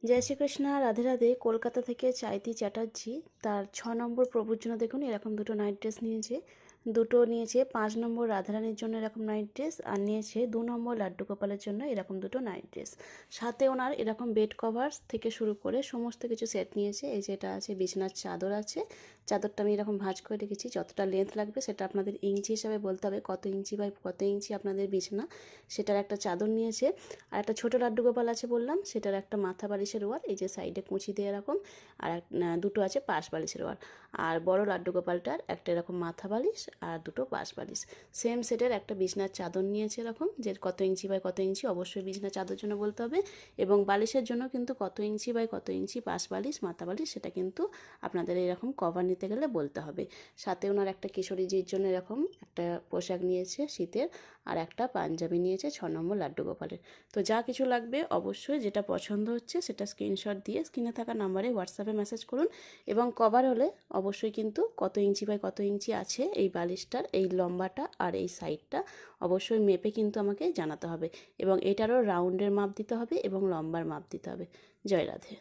জয় শ্রীকৃষ্ণ, রাধে রাধে। কলকাতা থেকে চাইতি চ্যাটার্জি তার 6 নম্বর প্রভুর জন্য দেখুন এরকম দুটো নাইট ড্রেস নিয়েছে। দুটো নিয়েছে 5 নম্বর রাধারানীর জন্য এরকম নাইট ড্রেস, আর নিয়েছে 2 নম্বর লাড্ডু গোপালের জন্য এরকম দুটো নাইট ড্রেস। সাথে ওনার এরকম বেড কভার থেকে শুরু করে সমস্ত কিছু সেট নিয়েছে। এই যেটা আছে বিছানার চাদর আছে, চাদরটা আমি এরকম ভাঁজ করে রেখেছি। যতটা লেন্থ লাগবে সেটা আপনাদের ইঞ্চি হিসাবে বলতে হবে, কত ইঞ্চি বাই কত ইঞ্চি আপনাদের বিছানা, সেটার একটা চাদর নিয়েছে। আর একটা ছোটো লাড্ডু গোপাল আছে বললাম, সেটার একটা মাথা বালিশের ওয়ার, এই যে সাইডে কুঁচি দিয়ে এরকম, আর দুটো আছে পাশ বালিশের ওয়ার। আর বড় লাড্ডু গোপালটার একটা এরকম মাথা বালিশ আর দুটো পাশ বালিশ। সেম সেটের একটা বিছনার চাদর নিয়েছে এরকম, যে কত ইঞ্চি বাই কত ইঞ্চি অবশ্যই বিছনার চাদর জন্য বলতে হবে, এবং বালিশের জন্য কিন্তু কত ইঞ্চি বাই কত ইঞ্চি পাশ বালিশ মাথা বালিশ সেটা কিন্তু আপনাদের এরকম কভার নিতে গেলে বলতে হবে। সাথে ওনার একটা কিশোরীজির জন্য এরকম একটা পোশাক নিয়েছে শীতের, আর একটা পাঞ্জাবি নিয়েছে 6 নম্বর লাড্ডু গোপালের। তো যা কিছু লাগবে অবশ্যই যেটা পছন্দ হচ্ছে সেটা স্ক্রিনশট দিয়ে স্ক্রিনে থাকা নাম্বারে হোয়াটসঅ্যাপে মেসেজ করুন। এবং কভার হলে অবশ্যই কিন্তু কত ইঞ্চি বাই কত ইঞ্চি আছে এই বালিশটার, এই লম্বাটা আর এই সাইডটা অবশ্যই মেপে কিন্তু আমাকে জানাতে হবে, এবং এটারও রাউন্ডের মাপ দিতে হবে এবং লম্বার মাপ দিতে হবে। জয় রাধে।